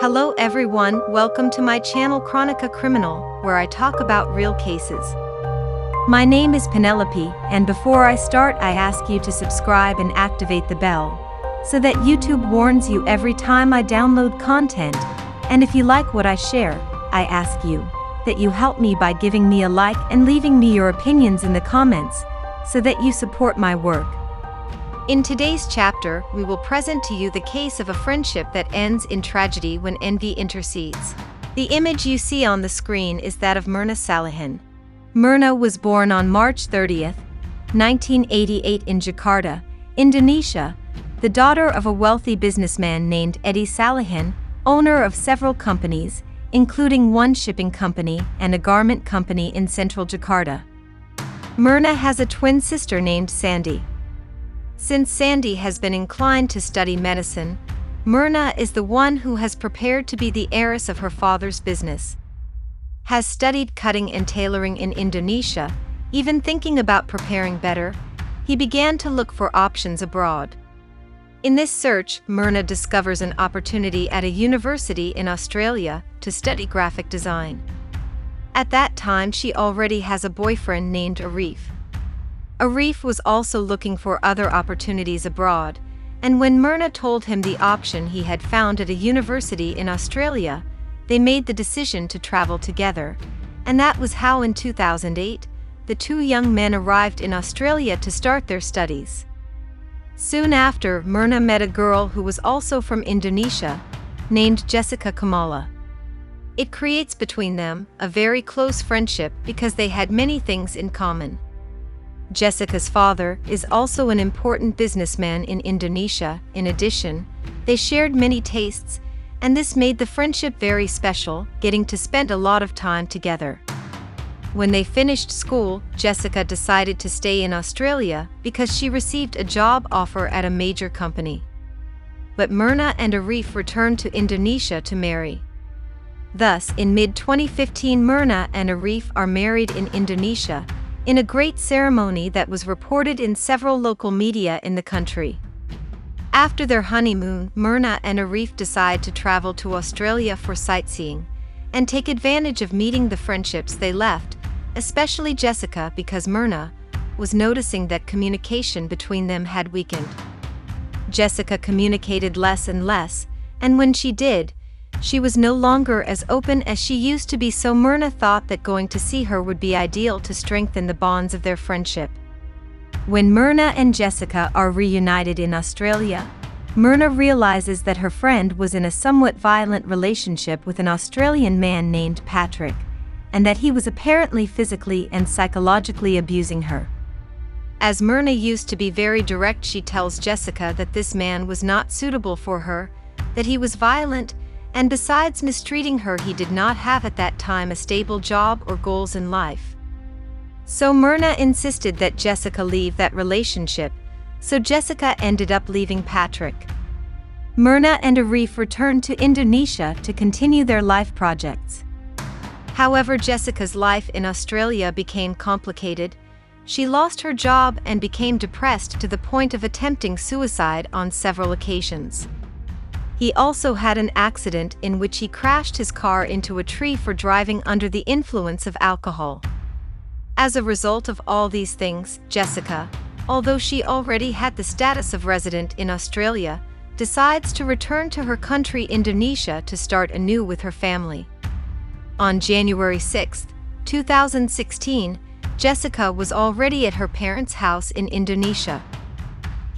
Hello everyone, welcome to my channel Chronicle Criminal, where I talk about real cases. My name is Penelope, and before I start I ask you to subscribe and activate the bell, so that YouTube warns you every time I download content, and if you like what I share, I ask you that you help me by giving me a like and leaving me your opinions in the comments, so that you support my work. In today's chapter, we will present to you the case of a friendship that ends in tragedy when envy intercedes. The image you see on the screen is that of Mirna Salihim. Mirna was born on March 30th, 1988 in Jakarta, Indonesia, the daughter of a wealthy businessman named Edi Salihim, owner of several companies, including one shipping company and a garment company in central Jakarta. Mirna has a twin sister named Sandy. Since Sandy has been inclined to study medicine, Mirna is the one who has prepared to be the heiress of her father's business. Has studied cutting and tailoring in Indonesia, even thinking about preparing better, he began to look for options abroad. In this search, Mirna discovers an opportunity at a university in Australia to study graphic design. At that time she already has a boyfriend named Arif. Arif was also looking for other opportunities abroad, and when Mirna told him the option he had found at a university in Australia, they made the decision to travel together, and that was how in 2008, the two young men arrived in Australia to start their studies. Soon after, Mirna met a girl who was also from Indonesia, named Jessica Kamala. It creates between them a very close friendship because they had many things in common. Jessica's father is also an important businessman in Indonesia. In addition, they shared many tastes, and this made the friendship very special, getting to spend a lot of time together. When they finished school, Jessica decided to stay in Australia because she received a job offer at a major company. But Mirna and Arif returned to Indonesia to marry. Thus, in mid-2015, Mirna and Arif are married in Indonesia, in a great ceremony that was reported in several local media in the country. After their honeymoon, Mirna and Arif decide to travel to Australia for sightseeing, and take advantage of meeting the friendships they left, especially Jessica, because Mirna was noticing that communication between them had weakened. Jessica communicated less and less, and when she did, she was no longer as open as she used to be, so Mirna thought that going to see her would be ideal to strengthen the bonds of their friendship. When Mirna and Jessica are reunited in Australia, Mirna realizes that her friend was in a somewhat violent relationship with an Australian man named Patrick, and that he was apparently physically and psychologically abusing her. As Mirna used to be very direct, she tells Jessica that this man was not suitable for her, that he was violent, and besides mistreating her, he did not have at that time a stable job or goals in life. So Mirna insisted that Jessica leave that relationship, so Jessica ended up leaving Patrick. Mirna and Arif returned to Indonesia to continue their life projects. However, Jessica's life in Australia became complicated. She lost her job and became depressed to the point of attempting suicide on several occasions. He also had an accident in which he crashed his car into a tree for driving under the influence of alcohol. As a result of all these things, Jessica, although she already had the status of resident in Australia, decides to return to her country Indonesia to start anew with her family. On January 6, 2016, Jessica was already at her parents' house in Indonesia.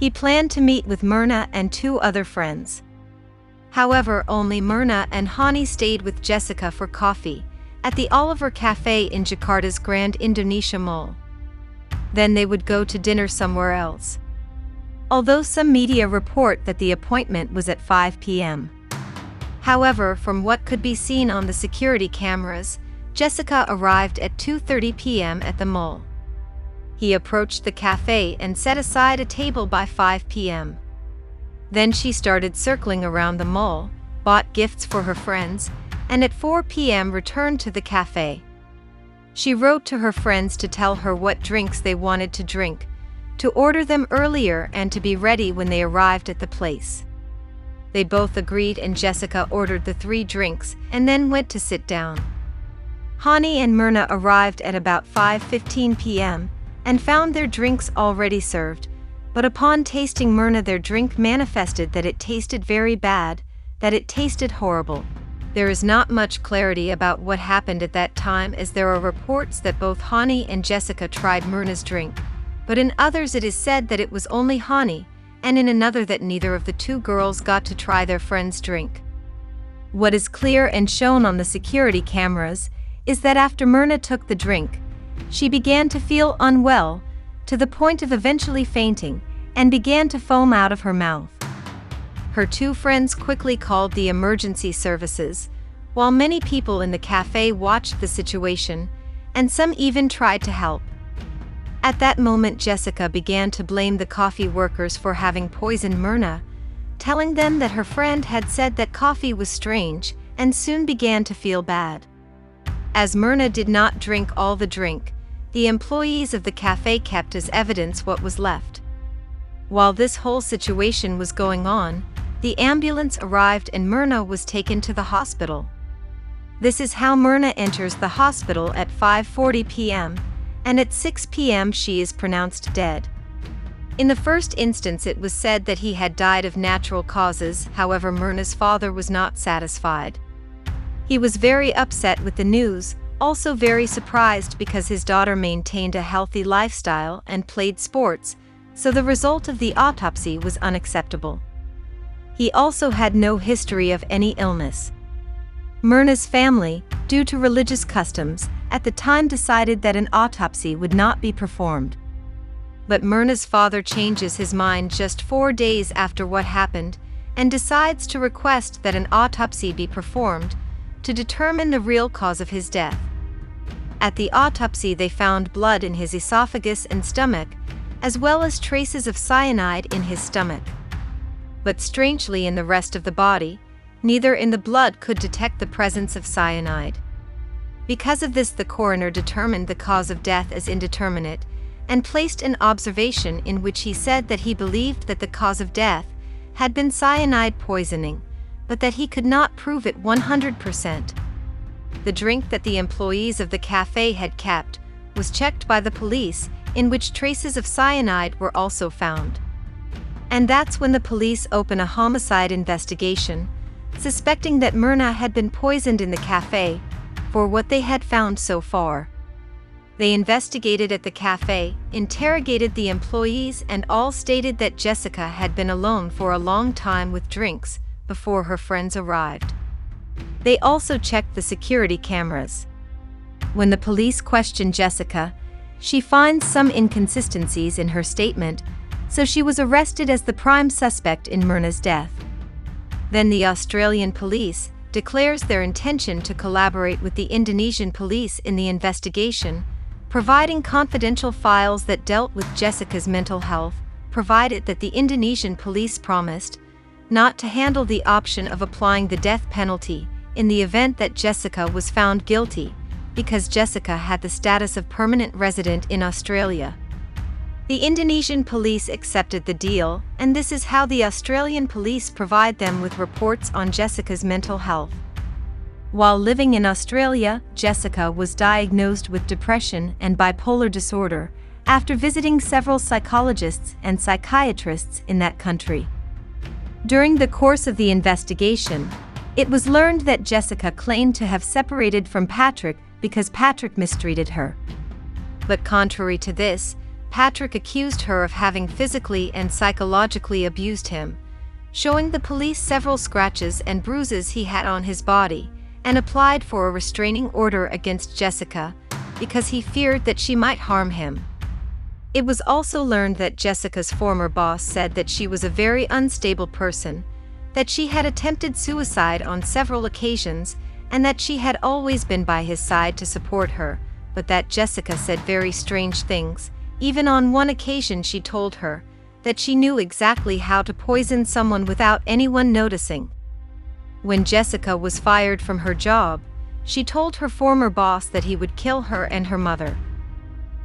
He planned to meet with Mirna and two other friends. However, only Mirna and Hani stayed with Jessica for coffee at the Oliver Cafe in Jakarta's Grand Indonesia Mall. Then they would go to dinner somewhere else. Although some media report that the appointment was at 5 p.m. However, from what could be seen on the security cameras, Jessica arrived at 2:30 p.m. at the mall. He approached the cafe and set aside a table by 5 p.m. Then she started circling around the mall, bought gifts for her friends, and at 4 p.m. returned to the cafe. She wrote to her friends to tell her what drinks they wanted to drink, to order them earlier and to be ready when they arrived at the place. They both agreed and Jessica ordered the 3 drinks and then went to sit down. Hani and Mirna arrived at about 5:15 p.m. and found their drinks already served, but upon tasting Mirna, their drink manifested that it tasted very bad, that it tasted horrible. There is not much clarity about what happened at that time, as there are reports that both Hani and Jessica tried Mirna's drink, but in others it is said that it was only Hani, and in another that neither of the 2 girls got to try their friend's drink. What is clear and shown on the security cameras is that after Mirna took the drink, she began to feel unwell, to the point of eventually fainting, and began to foam out of her mouth. Her 2 friends quickly called the emergency services, while many people in the cafe watched the situation, and some even tried to help. At that moment, Jessica began to blame the coffee workers for having poisoned Mirna, telling them that her friend had said that coffee was strange, and soon began to feel bad. As Mirna did not drink all the drink, the employees of the cafe kept as evidence what was left. While this whole situation was going on, the ambulance arrived and Mirna was taken to the hospital. This is how Mirna enters the hospital at 5:40 p.m., and at 6 p.m. she is pronounced dead. In the first instance it was said that he had died of natural causes, however Mirna's father was not satisfied. He was very upset with the news, also very surprised because his daughter maintained a healthy lifestyle and played sports, so the result of the autopsy was unacceptable. He also had no history of any illness. Mirna's family, due to religious customs, at the time decided that an autopsy would not be performed. But Mirna's father changes his mind just 4 days after what happened and decides to request that an autopsy be performed to determine the real cause of his death. At the autopsy they found blood in his esophagus and stomach, as well as traces of cyanide in his stomach. But strangely, in the rest of the body, neither in the blood could detect the presence of cyanide. Because of this, the coroner determined the cause of death as indeterminate and placed an observation in which he said that he believed that the cause of death had been cyanide poisoning, but that he could not prove it 100%. The drink that the employees of the cafe had kept was checked by the police, in which traces of cyanide were also found. And that's when the police open a homicide investigation, suspecting that Mirna had been poisoned in the cafe, for what they had found so far. They investigated at the cafe, interrogated the employees, and all stated that Jessica had been alone for a long time with drinks before her friends arrived. They also checked the security cameras. When the police questioned Jessica, she finds some inconsistencies in her statement, so she was arrested as the prime suspect in Mirna's death. Then the Australian police declares their intention to collaborate with the Indonesian police in the investigation, providing confidential files that dealt with Jessica's mental health, provided that the Indonesian police promised not to handle the option of applying the death penalty in the event that Jessica was found guilty, because Jessica had the status of permanent resident in Australia. The Indonesian police accepted the deal, and this is how the Australian police provide them with reports on Jessica's mental health. While living in Australia, Jessica was diagnosed with depression and bipolar disorder after visiting several psychologists and psychiatrists in that country. During the course of the investigation, it was learned that Jessica claimed to have separated from Patrick because Patrick mistreated her. But contrary to this, Patrick accused her of having physically and psychologically abused him, showing the police several scratches and bruises he had on his body, and applied for a restraining order against Jessica because he feared that she might harm him. It was also learned that Jessica's former boss said that she was a very unstable person, that she had attempted suicide on several occasions, and that she had always been by his side to support her, but that Jessica said very strange things. Even on one occasion she told her that she knew exactly how to poison someone without anyone noticing. When Jessica was fired from her job, she told her former boss that he would kill her and her mother.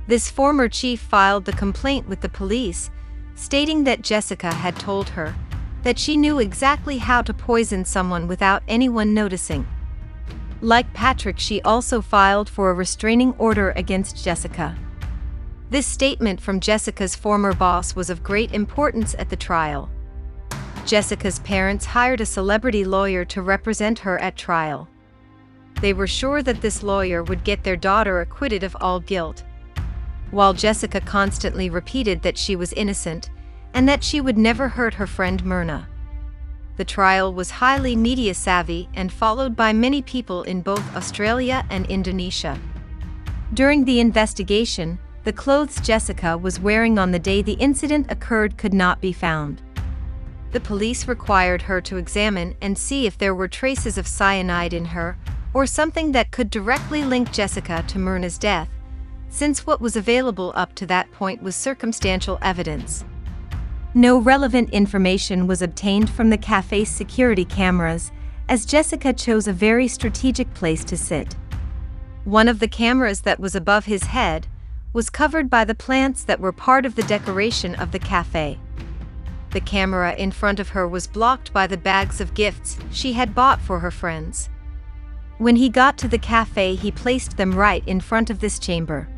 This former chief filed the complaint with the police, stating that Jessica had told her that she knew exactly how to poison someone without anyone noticing. Like Patrick, she also filed for a restraining order against Jessica. This statement from Jessica's former boss was of great importance at the trial. Jessica's parents hired a celebrity lawyer to represent her at trial. They were sure that this lawyer would get their daughter acquitted of all guilt. While Jessica constantly repeated that she was innocent and that she would never hurt her friend Mirna. The trial was highly media savvy and followed by many people in both Australia and Indonesia. During the investigation, the clothes Jessica was wearing on the day the incident occurred could not be found. The police required her to examine and see if there were traces of cyanide in her, or something that could directly link Jessica to Mirna's death, since what was available up to that point was circumstantial evidence. No relevant information was obtained from the cafe's security cameras, as Jessica chose a very strategic place to sit. One of the cameras that was above his head was covered by the plants that were part of the decoration of the cafe. The camera in front of her was blocked by the bags of gifts she had bought for her friends. When he got to the cafe, he placed them right in front of this chamber.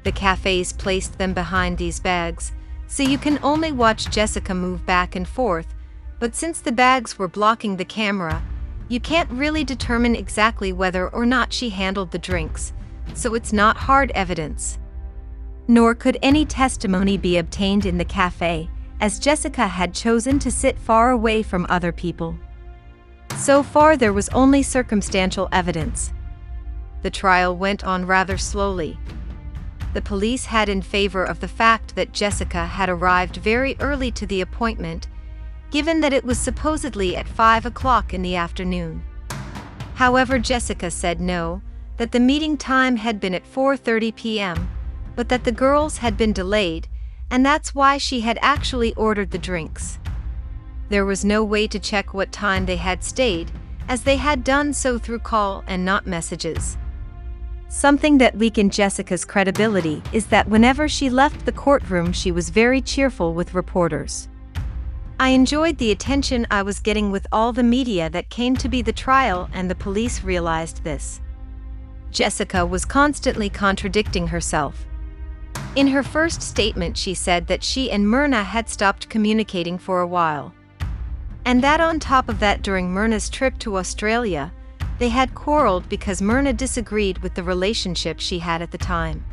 The cafes placed them behind these bags, so you can only watch Jessica move back and forth, but since the bags were blocking the camera, you can't really determine exactly whether or not she handled the drinks, so it's not hard evidence. Nor could any testimony be obtained in the cafe, as Jessica had chosen to sit far away from other people. So far there was only circumstantial evidence. The trial went on rather slowly. The police had in favor of the fact that Jessica had arrived very early to the appointment, given that it was supposedly at 5 o'clock in the afternoon. However, Jessica said no, that the meeting time had been at 4:30 p.m., but that the girls had been delayed, and that's why she had actually ordered the drinks. There was no way to check what time they had stayed, as they had done so through call and not messages. Something that weakened Jessica's credibility is that whenever she left the courtroom, she was very cheerful with reporters. I enjoyed the attention I was getting with all the media that came to be the trial, and the police realized this. Jessica was constantly contradicting herself. In her first statement, she said that she and Mirna had stopped communicating for a while. And that on top of that, during Mirna's trip to Australia, they had quarreled because Mirna disagreed with the relationship she had at the time.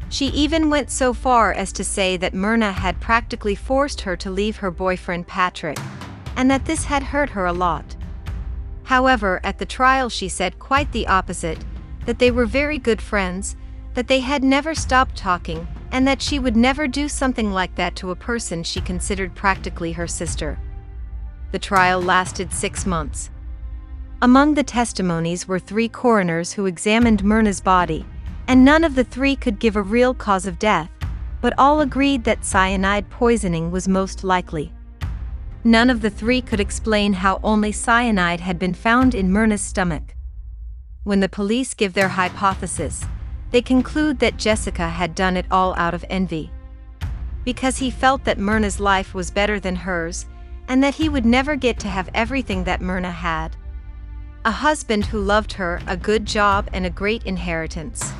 She even went so far as to say that Mirna had practically forced her to leave her boyfriend Patrick, and that this had hurt her a lot. However, at the trial she said quite the opposite, that they were very good friends, that they had never stopped talking, and that she would never do something like that to a person she considered practically her sister. The trial lasted 6 months. Among the testimonies were 3 coroners who examined Mirna's body, and none of the 3 could give a real cause of death, but all agreed that cyanide poisoning was most likely. None of the 3 could explain how only cyanide had been found in Mirna's stomach. When the police give their hypothesis, they conclude that Jessica had done it all out of envy. Because he felt that Mirna's life was better than hers, and that he would never get to have everything that Mirna had. A husband who loved her, a good job, and a great inheritance.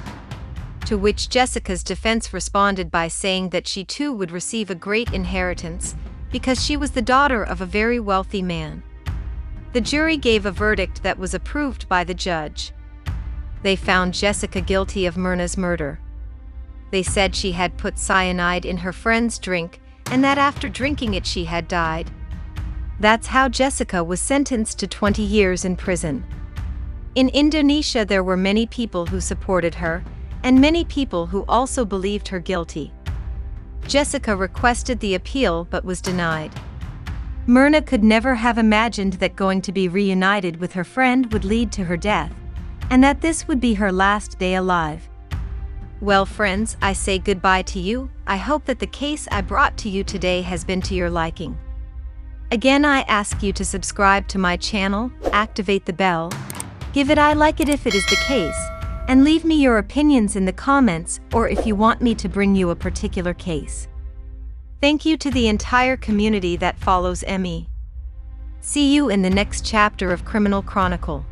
To which Jessica's defense responded by saying that she too would receive a great inheritance, because she was the daughter of a very wealthy man. The jury gave a verdict that was approved by the judge. They found Jessica guilty of Mirna's murder. They said she had put cyanide in her friend's drink, and that after drinking it she had died. That's how Jessica was sentenced to 20 years in prison. In Indonesia there were many people who supported her, and many people who also believed her guilty. Jessica requested the appeal but was denied. Mirna could never have imagined that going to be reunited with her friend would lead to her death, and that this would be her last day alive. Well friends, I say goodbye to you. I hope that the case I brought to you today has been to your liking. Again, I ask you to subscribe to my channel, activate the bell, give it I like it if it is the case, and leave me your opinions in the comments or if you want me to bring you a particular case. Thank you to the entire community that follows Emmy. See you in the next chapter of Criminal Chronicle.